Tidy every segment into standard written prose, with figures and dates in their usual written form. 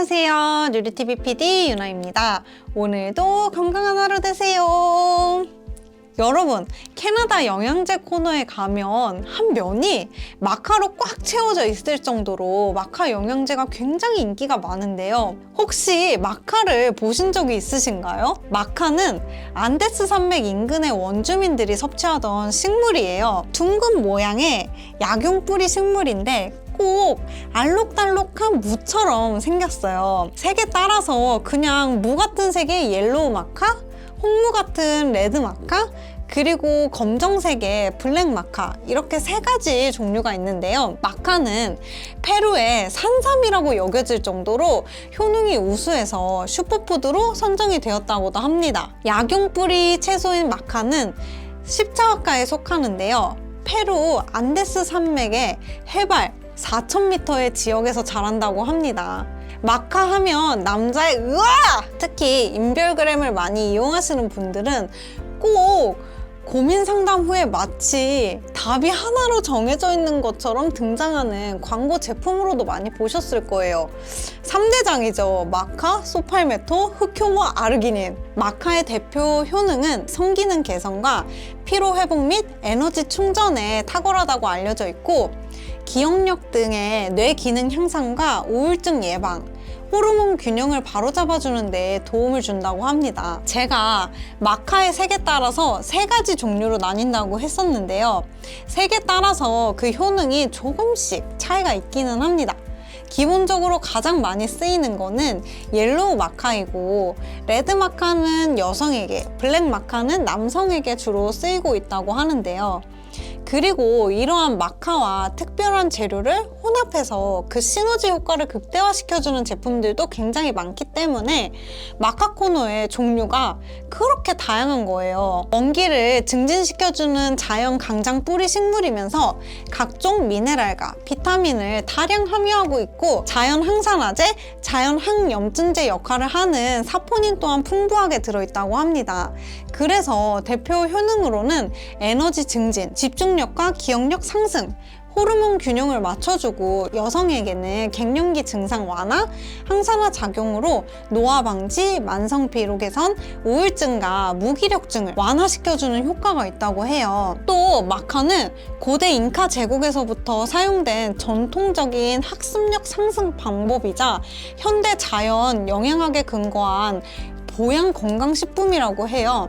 안녕하세요. 누리TV PD 유나입니다. 오늘도 건강한 하루 되세요. 여러분, 캐나다 영양제 코너에 가면 한 면이 마카로 꽉 채워져 있을 정도로 마카 영양제가 굉장히 인기가 많은데요. 혹시 마카를 보신 적이 있으신가요? 마카는 안데스 산맥 인근의 원주민들이 섭취하던 식물이에요. 둥근 모양의 약용뿌리 식물인데 꼭 알록달록한 무처럼 생겼어요. 색에 따라서 그냥 무 같은 색의 옐로우 마카, 홍무 같은 레드 마카, 그리고 검정색의 블랙 마카, 이렇게 세 가지 종류가 있는데요. 마카는 페루의 산삼이라고 여겨질 정도로 효능이 우수해서 슈퍼푸드로 선정이 되었다고도 합니다. 약용 뿌리 채소인 마카는 십자화과에 속하는데요. 페루 안데스 산맥의 해발 4,000m의 지역에서 자란다고 합니다. 마카 하면 남자의 으아! 특히 인별그램을 많이 이용하시는 분들은 꼭 고민 상담 후에 마치 답이 하나로 정해져 있는 것처럼 등장하는 광고 제품으로도 많이 보셨을 거예요. 3대장이죠. 마카, 소팔메토, 흑효모, 아르기닌. 마카의 대표 효능은 성기능 개선과 피로 회복 및 에너지 충전에 탁월하다고 알려져 있고, 기억력 등의 뇌 기능 향상과 우울증 예방, 호르몬 균형을 바로잡아주는 데 도움을 준다고 합니다. 제가 마카의 색에 따라서 세 가지 종류로 나뉜다고 했었는데요. 색에 따라서 그 효능이 조금씩 차이가 있기는 합니다. 기본적으로 가장 많이 쓰이는 거는 옐로우 마카이고, 레드 마카는 여성에게, 블랙 마카는 남성에게 주로 쓰이고 있다고 하는데요. 그리고 이러한 마카와 특별한 재료를 혼합해서 그 시너지 효과를 극대화시켜주는 제품들도 굉장히 많기 때문에 마카 코너의 종류가 그렇게 다양한 거예요. 원기를 증진시켜주는 자연 강장 뿌리 식물이면서 각종 미네랄과 비타민을 다량 함유하고 있고, 자연 항산화제, 자연 항염증제 역할을 하는 사포닌 또한 풍부하게 들어있다고 합니다. 그래서 대표 효능으로는 에너지 증진, 집중력과 기억력 상승, 호르몬 균형을 맞춰주고, 여성에게는 갱년기 증상 완화, 항산화 작용으로 노화 방지, 만성 피로 개선, 우울증과 무기력증을 완화시켜주는 효과가 있다고 해요. 또 마카는 고대 잉카 제국에서부터 사용된 전통적인 학습력 상승 방법이자 현대 자연 영양학에 근거한 보양 건강식품이라고 해요.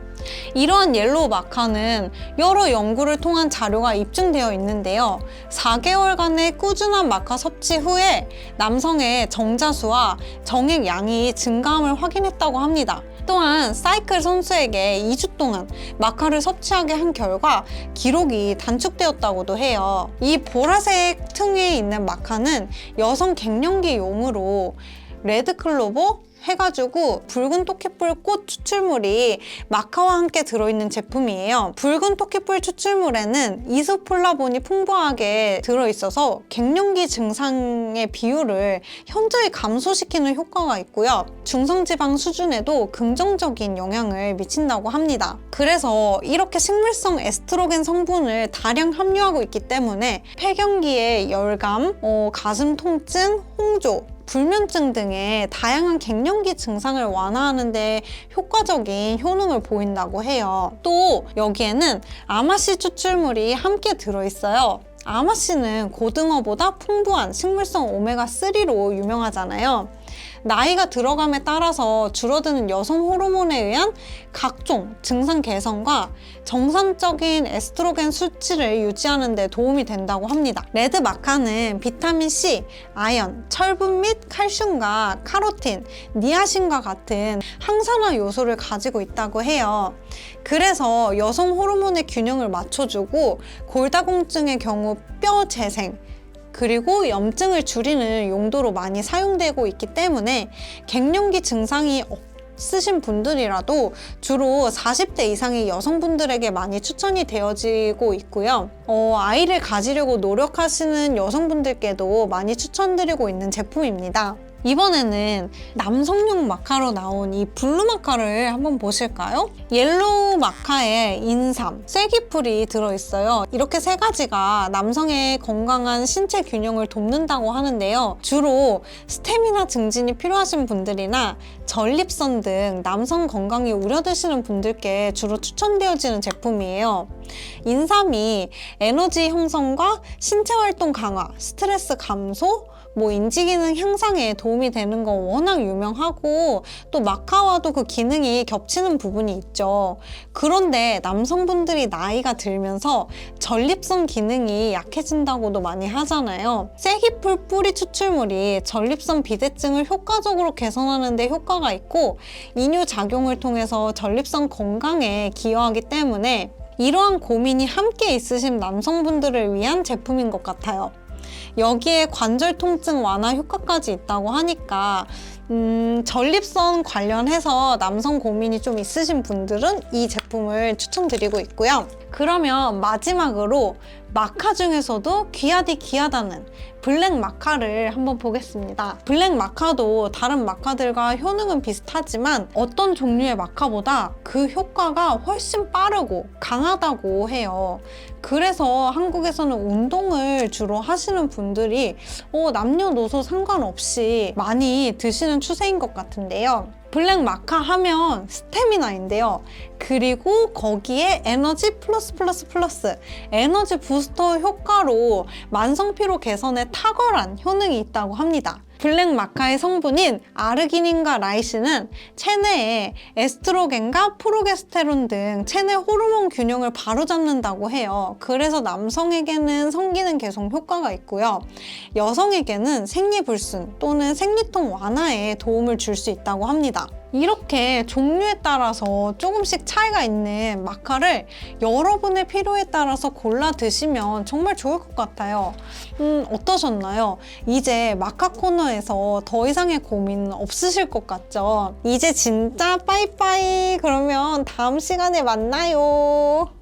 이러한 옐로우 마카는 여러 연구를 통한 자료가 입증되어 있는데요. 4개월간의 꾸준한 마카 섭취 후에 남성의 정자수와 정액 양이 증가함을 확인했다고 합니다. 또한 사이클 선수에게 2주 동안 마카를 섭취하게 한 결과 기록이 단축되었다고도 해요. 이 보라색 층에 있는 마카는 여성 갱년기용으로 레드클로버 해가지고 붉은 토끼풀 꽃 추출물이 마카와 함께 들어있는 제품이에요. 붉은 토끼풀 추출물에는 이소폴라본이 풍부하게 들어있어서 갱년기 증상의 비율을 현저히 감소시키는 효과가 있고요. 중성지방 수준에도 긍정적인 영향을 미친다고 합니다. 그래서 이렇게 식물성 에스트로겐 성분을 다량 함유하고 있기 때문에 폐경기의 열감, 가슴 통증, 홍조, 불면증 등의 다양한 갱년기 증상을 완화하는 데 효과적인 효능을 보인다고 해요. 또 여기에는 아마씨 추출물이 함께 들어있어요. 아마씨는 고등어보다 풍부한 식물성 오메가3로 유명하잖아요. 나이가 들어감에 따라서 줄어드는 여성 호르몬에 의한 각종 증상 개선과 정상적인 에스트로겐 수치를 유지하는 데 도움이 된다고 합니다. 레드 마카는 비타민 C, 아연, 철분 및 칼슘과 카로틴, 니아신과 같은 항산화 요소를 가지고 있다고 해요. 그래서 여성 호르몬의 균형을 맞춰주고, 골다공증의 경우 뼈 재생, 그리고 염증을 줄이는 용도로 많이 사용되고 있기 때문에 갱년기 증상이 없으신 분들이라도 주로 40대 이상의 여성분들에게 많이 추천이 되어지고 있고요. 아이를 가지려고 노력하시는 여성분들께도 많이 추천드리고 있는 제품입니다. 이번에는 남성용 마카로 나온 이 블루 마카를 한번 보실까요? 옐로우 마카에 인삼, 쐐기풀이 들어있어요. 이렇게 세 가지가 남성의 건강한 신체 균형을 돕는다고 하는데요. 주로 스태미나 증진이 필요하신 분들이나 전립선 등 남성 건강이 우려되시는 분들께 주로 추천되어지는 제품이에요. 인삼이 에너지 형성과 신체 활동 강화, 스트레스 감소, 인지 기능 향상에 도움이 되는 거 워낙 유명하고 또 마카와도 그 기능이 겹치는 부분이 있죠. 그런데 남성분들이 나이가 들면서 전립선 기능이 약해진다고도 많이 하잖아요. 쐐기풀 뿌리 추출물이 전립선 비대증을 효과적으로 개선하는 데 효과가 있고 이뇨 작용을 통해서 전립선 건강에 기여하기 때문에 이러한 고민이 함께 있으신 남성분들을 위한 제품인 것 같아요. 여기에 관절 통증 완화 효과까지 있다고 하니까 전립선 관련해서 남성 고민이 좀 있으신 분들은 이 제품을 추천드리고 있고요. 그러면 마지막으로 마카 중에서도 귀하디 귀하다는 블랙 마카를 한번 보겠습니다. 블랙 마카도 다른 마카들과 효능은 비슷하지만 어떤 종류의 마카보다 그 효과가 훨씬 빠르고 강하다고 해요. 그래서 한국에서는 운동을 주로 하시는 분들이 남녀노소 상관없이 많이 드시는 추세인 것 같은데요. 블랙 마카 하면 스태미나인데요. 그리고 거기에 에너지 플러스 에너지 부스터 효과로 만성 피로 개선에 탁월한 효능이 있다고 합니다. 블랙 마카의 성분인 아르기닌과 라이신은 체내에 에스트로겐과 프로게스테론 등 체내 호르몬 균형을 바로잡는다고 해요. 그래서 남성에게는 성기능 개선 효과가 있고요. 여성에게는 생리불순 또는 생리통 완화에 도움을 줄 수 있다고 합니다. 이렇게 종류에 따라서 조금씩 차이가 있는 마카를 여러분의 필요에 따라서 골라 드시면 정말 좋을 것 같아요. 어떠셨나요? 이제 마카 코너에서 더 이상의 고민 없으실 것 같죠? 이제 진짜 빠이빠이. 그러면 다음 시간에 만나요.